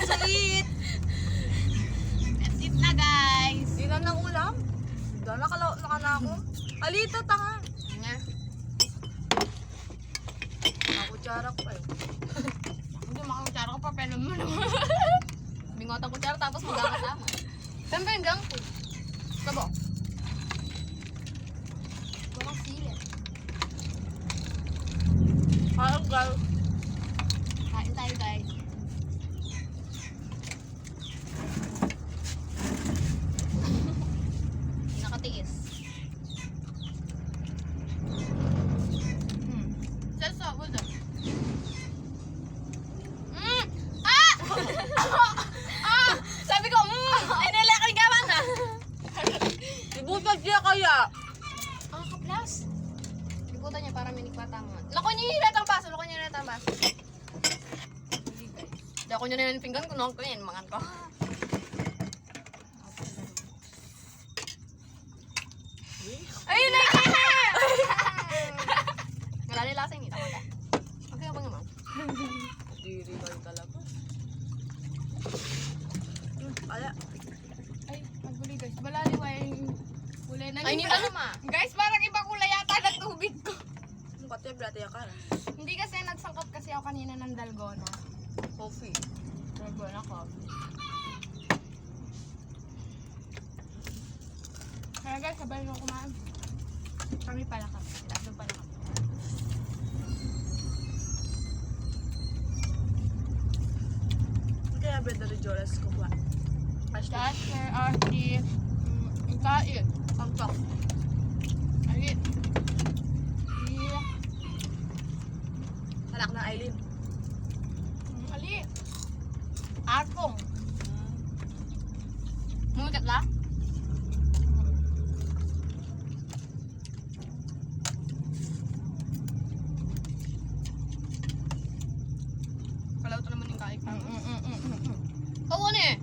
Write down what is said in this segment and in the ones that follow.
Sweet! That's it na guys. Di na ng ulam. Naka na ako. Alita, tanga. Nga. Nakutsara ko eh. Hindi makakutsara ko pa, pero mo naman. Bingot ang kutsara tapos magkakasama. Saan ba yung gang ko? Sabo. Walang sili. Parang guys. Kain tayo guys. Nakatiis. Salsa, wala. Sabi ko, inilaki gawan na. Ibutan siya kaya. Kaplas. Ibutan niya para minikpatama. Lako niya yung hilatang baso, lako niya yung hilatang baso. Hindi ako niya na yung pinggan ko, nung ko yun, mangan ko. Ayun na yung wala nila lasing, hindi ako. Okay ka ba naman? Diri kayo talaga. Kaya. Ay, maguli guys. Balali wa yung kulay na. Ay, hindi iba. ano ma. Guys, parang iba kulay yata ng tubig ko. Ang kate, blate ya ka. Hindi kasi nagsangkap kasi ako kanina ng dalgona. Coffee. Dalgona coffee. Kaya guys, sabay nyo kumain. Kami pala kami. Tatlo pala kami. Kaya bedo rin Joras ko ba? That's where are the kain. Pagpak. Ayun. Yeah. Halak na Aileen. Ali. Akong. Mumikat la? Kalaw to naman yung kain. Oo na eh.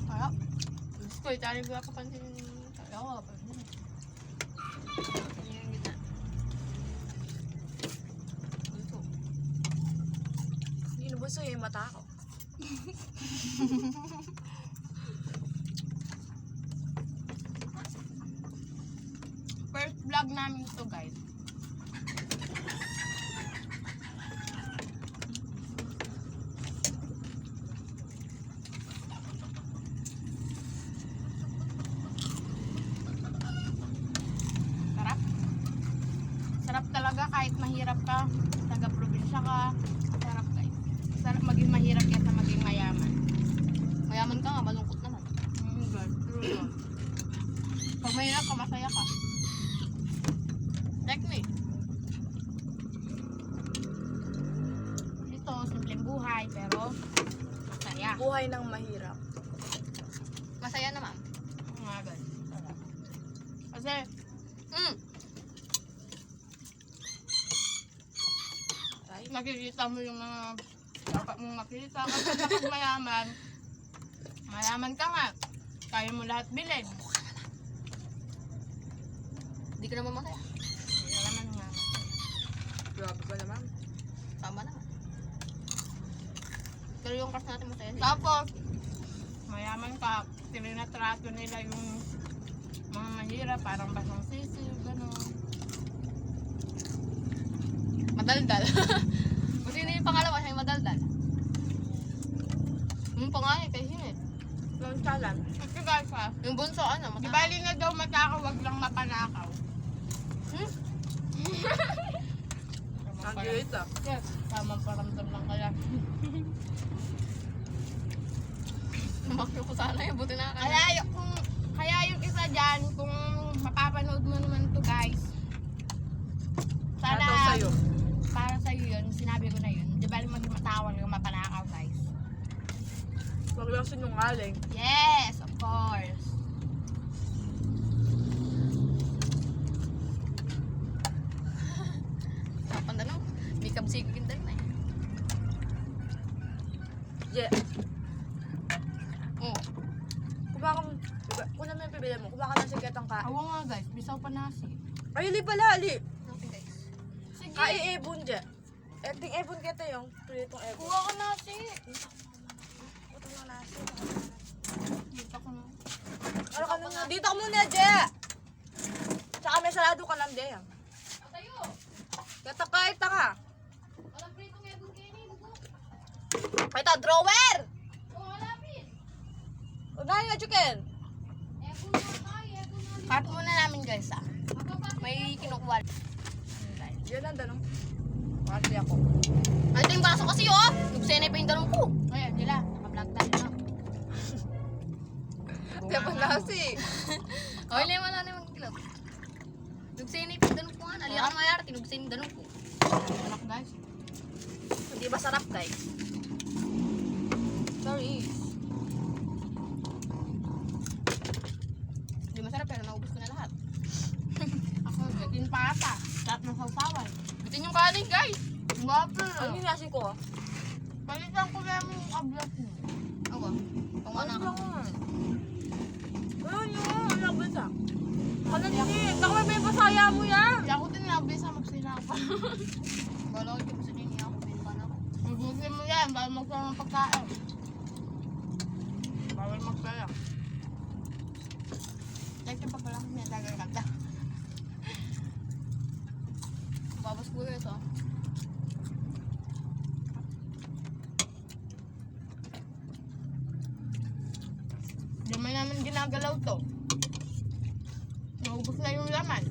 Kaya, gusto ko itali ko ako pansin. Kaya ako pa. Yung gitna. Ito. Hindi nabuso yung mata ko. First vlog namin ito guys. Sarap. Sarap talaga kahit mahirap ka. Taga-probinsya ka. Sarap guys. Sarap maging mahirap kaysa maging mayaman. Mayaman ka nga, malungkot naman. God. True yun. Pag mahirap ka, masaya ka. Like me. Ito, simpleng buhay, pero masaya. Buhay ng mahirap. Masaya naman. Nga, God. Sarap. Kasi, nakikita mo yung mga dapat mong makita. Kasi kapag mayaman, mayaman ka nga. Kaya mo lahat bilhin. Hindi ka naman masaya. Hindi ka naman nga. Grabe ka naman. Tama naman. Pero yung crush natin masaya. Tapos, mayaman ka, tinatrato nila yung mga mahirap, parang basang sisi, gano'n. Madaldal. Kasi yun yung pangalawa, siya yung madaldal. Yung pangalan, kay Hinit. Yung salan. Kasi guys ha, Yung bunso, ano, di bali na daw matakaw, wag lang mapanakaw. Ang cute ah. Yes, tamang paramdam lang kaya. Lumakyo ko sana yung buti na Kaya yung isa dyan, kung mapapanood mo naman to guys, sana, Para sa'yo. para sa'yo yun, sinabi ko na yun, di bali maging matawag yung mapanakaw guys. Huwag lang sinungaling. Yes, of course. Pandanong, may kabsigin din na eh. Yeah. Oo. Kumain ka, kung naman yung pibili mo, kumain ka ng siketang kain. Awa nga guys, bisaw pa nasi. Ay, ali pala, ali. Okay guys. Sige Kai ebon dyan. Eting ebon kita yung. Pritong ebon. Kuha ka nasi. Ito na nasi. Dito ko na. Ano ka muna? Dito ka muna, Je! Tsaka may salado ka lang, Je. Tayo. Kata kahit ka. Walang pritong ebon kayo ni Bugo. Ito, drawer! Oh, halapin. Unahin nga, chicken. Ebon na tayo. Ebon na. Cut muna namin guys ah. May kinukuha. Yan ang tanong. Kasi ako. Ay, ito yung baso kasi oh. Nagsenay pa yung dalong ko. Ayan, nila. Naka-vlog tayo na. Diba nasi? Okay na wala na yung kilap. Nagsenay pa yung dalong ko nga. Aliyan ka mayar, tinugsenay yung dalong ko. Anak guys. Hindi ba sarap, guys? Sorry. Hindi masarap pero naubos ko na lahat. Ako, gatin pa ata. Sarap ng sausawan. Bitin yung kanin guys. Guwapo Ano na. yung nasi ko, ah? Palitan ko lang yung kablat mo. Ako. Kung ano Ano ka. lang, ayun yun. Ano ba sa? Ano din? Baka may pasaya mo yan. Hindi ako din nabi sa magsinapan. Bala ko yung gusto niya ako. Pinpan ako. Mabusin mo yan, bawal magsama ng pagkain. Bawal magsaya. Ito pa pala kami tagal kanta. Babas ko yun ito. Di man namin ginagalaw to. Naubos na yung laman.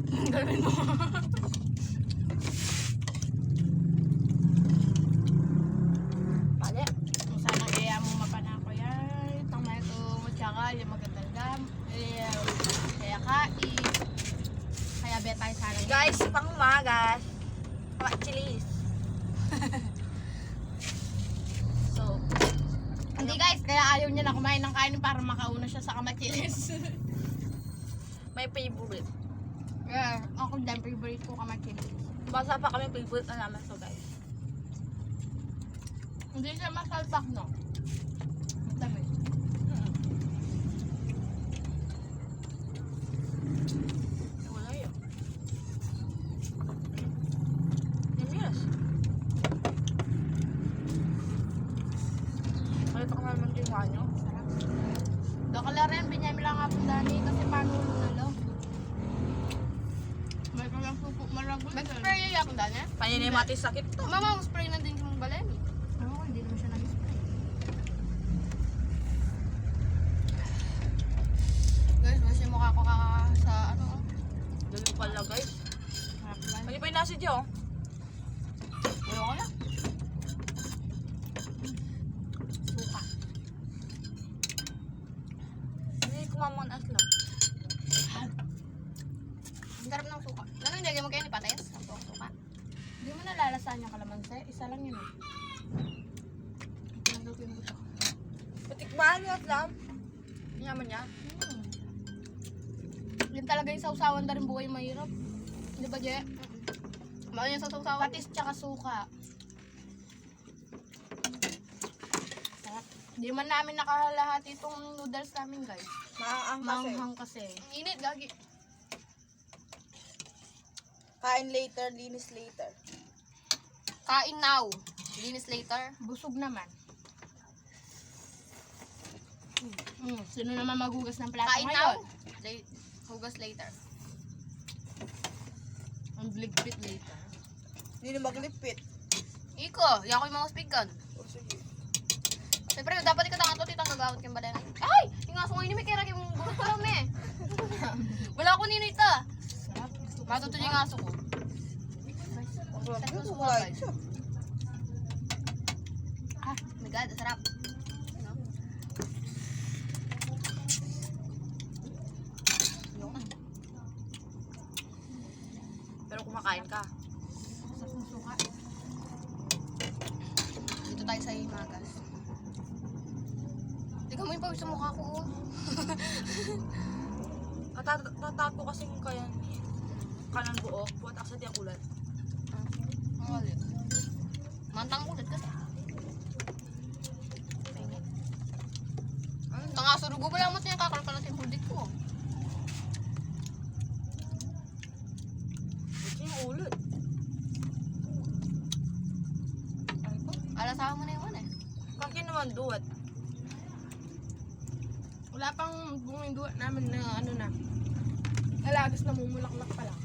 Pali. Kung sana kaya mo mapanako yan. Tomato mo tsaka yung magandang dam. Kaya kai. Kaya bet tayo sana yun. Guys, pang umagas. Pang chilis. So, Hindi guys, kaya ayaw niya na kumain ng kanin para makauna siya sa kamachilis. May favorite. Kaya ako dyan, favorite ko kamachilis. Basa pa kami favorite na naman to, guys. Hindi siya masalpak, no? Matamis. Wala yun. Yes. Malito ka naman din nyo. Sarap. Dokala rin, binyay mo lang nga pong dani kasi paano nalo. May kalang supo maragol. mag-spray yung yakong danya. Paninay mati sakit to. Mama, spray na din yung balay. Oo, hindi naman siya nag-spray. Guys, mas yung mukha ko sa ano. Ganun pala, guys. Sarap guys. Ano pa yung nasi dyan? Ayoko na. Suka. Hindi kumamon as lang. Ang sarap ng suka. Ano, hindi mo kayo ni Pates? Ang suka. Hindi mo nalalasan yung kalamansi. Isa lang yun. Nalutin mo ito. Patikmaan nyo at lang. Yaman niya. Yun talaga yung sausawan na rin buhay mahirap. Di ba, Je? Mahal yung sausawan. Patis tsaka suka. Sarap. Hindi man namin nakalahati itong noodles namin guys. Maangang kasi. Manghang kasi. Ang init, gagi. Kain later, linis later. Kain now. Linis later. Busog naman. Sino naman maghugas ng plato Kain ngayon? now. Hugas later. Ang bligpit later. Hindi na maglipit. Iko, yan ko yung mga spigan. O sige. Siyempre, dapat ikaw ito, titang gagawat kang balay. Ay! Yung aso ngayon, may kaya yung bulot ko lang, eh. Wala ko nino ito. Sarap. Matuto yung aso ko. Ang sarap Sarap yun, ng suka, kumain guys. siya. Ah, my God, sarap. Ano? Pero kumakain ka. Sarap ng suka. Dito tayo sa Himagas. Tingnan mo yung pawis sa mukha ko, oh. Natato kasi kaya kanan buo. Buat aksa di ang ulat. Ang ulit. Mantang ulit kasi. Tanga, surugo ba lang mo ito yung kakalpalat yung hulit ko. Buti yung ulat. Lasahan mo na yung ano eh. Pag naman duwat. Wala pang buminduwa namin na ano na. Alagas na mumulaklak pa lang.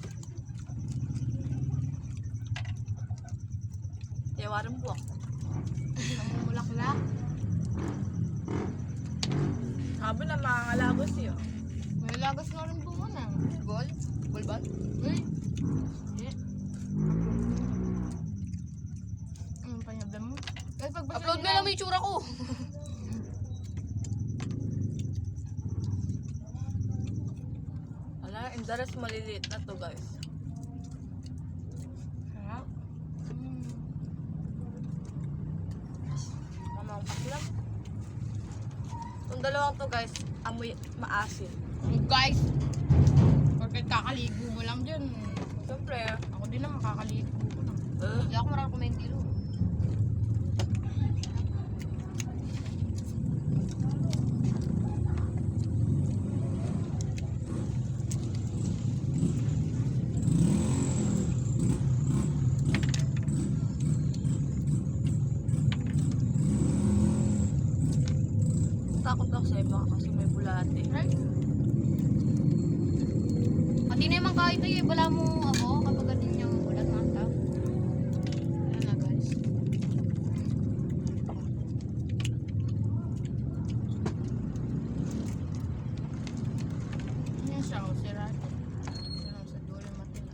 Yawaran buwak. Namumulaklak. Sabi na makangalagos yun. May lagas na rin bunga na. Gold? Bulbal? Uy! Hindi. Anong panyabla mo? Guys, pagbasa Upload mo lang mo yung tsura ko. Wala, indaras maliliit na to guys. Sarap. Mamang paklam. Itong dalawang to guys, amoy maasin. Guys, porque kakaligo mo lang dyan. Siyempre, Ako din naman kakaligo ko lang. Hindi ako marunong kumain kilo. takot ako sa iba kasi may bulate. Right? Pati na yung kahit ay wala mo ako kapag ganyan yung ulat mata. Ano na guys. Yan siya ako, si Rato. Siya lang sa dulo matin.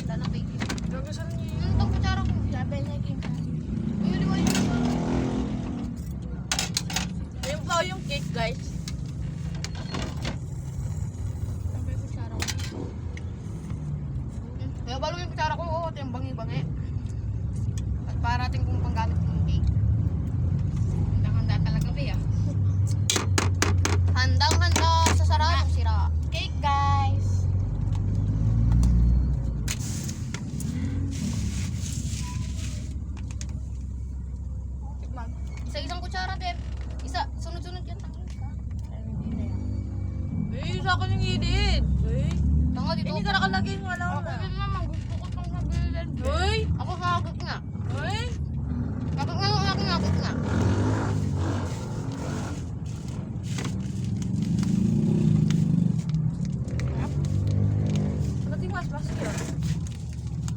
Wala na baby. Gagasan niyo yun. Itong kutsara ko. Sabi na yung Uy, liwanag ko. Ayun pa yung cake guys. Sabi ko kutsara ko. Kaya balo yung kutsara ko. Oo, ito yung bangi-bangi. At parating kong panggamit ng cake. handa talaga ba ya? Handang-handa sa saradong sira. Cake guys! Tikman. Isa-isang kutsara, Deb. Isa, sunod-sunod yan. Tangin ka. Eh, sa akin yung hidid. Eh, Tanga dito. hindi ka nakalagay yung alam Ako na. din naman, gusto ko itong nabilin. Uy! Ako kagot nga. Uy! Kagot nga yung aking kagot nga. Ba't yung mas yun?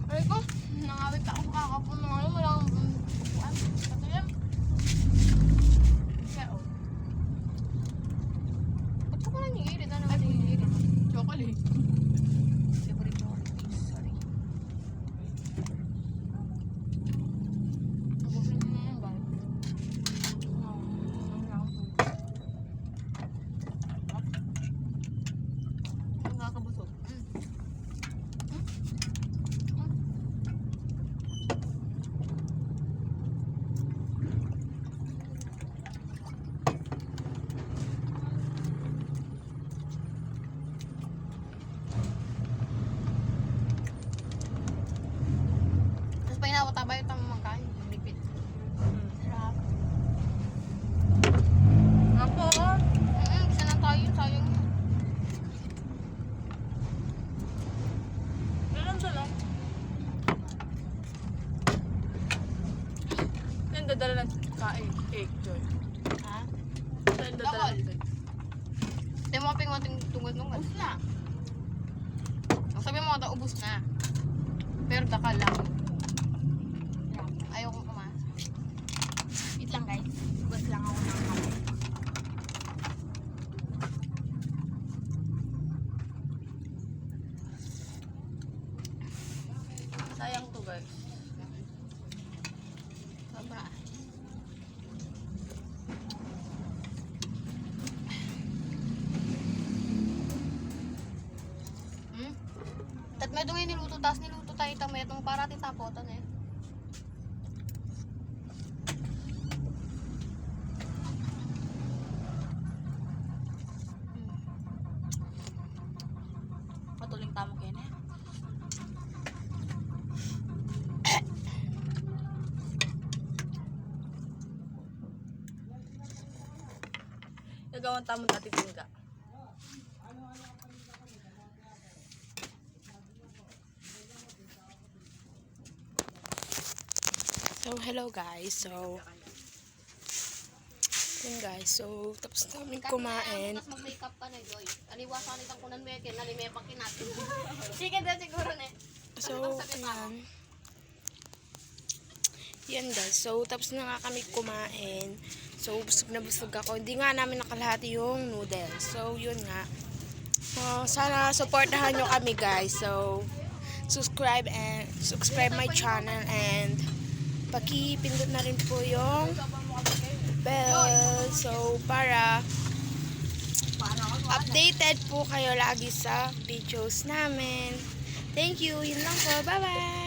Ay ko, nangawit ako kakapon ng ano, walang upuan. Ito yan. Kaya oh. Ba't ko na nigirit? Ano ba nigirit? Chocolate. Favorite chocolate please. Sorry. Ubusin mo na yan, guys. Ang kakabusog. Tapos pa inawat-abay yung tamang mangkain. Lipit. Sarap. Ako, oh. Isa lang tayo yun. Sayang yun. Ganun sa lang. Yung dadala ng cake, Joy. Ha? Yung dadala ng cake. Hindi mo kaping mating tungod-tungod. Ubus na. Ang sabi mo ata, ubus na. Pero daka lang. Ayaw kong kumasa. Wait lang guys. Ubus lang ako ng kamay. Sayang to guys. Sobra. Tat may itong niluto, tapos niluto tayo tamay itong para titapotan eh. Patuling tamo kayo na. Nagawang tamang dati tingga. So, hello guys. So, yun guys. So, tapos namin kumain. Tapos mag-makeup ka na, Joy. Aliwasan itang kunan mo yakin, nalimepakin natin. Sige na siguro na. So, ayan. Yan guys. So, tapos na nga kami kumain. So, busog na busog ako. Hindi nga namin nakalahati yung noodles. So, yun nga. Sana supportahan nyo kami guys. So, subscribe my channel and paki-pindot na rin po yung bell. So, para updated po kayo lagi sa videos namin. Thank you. Yun lang po. Bye-bye.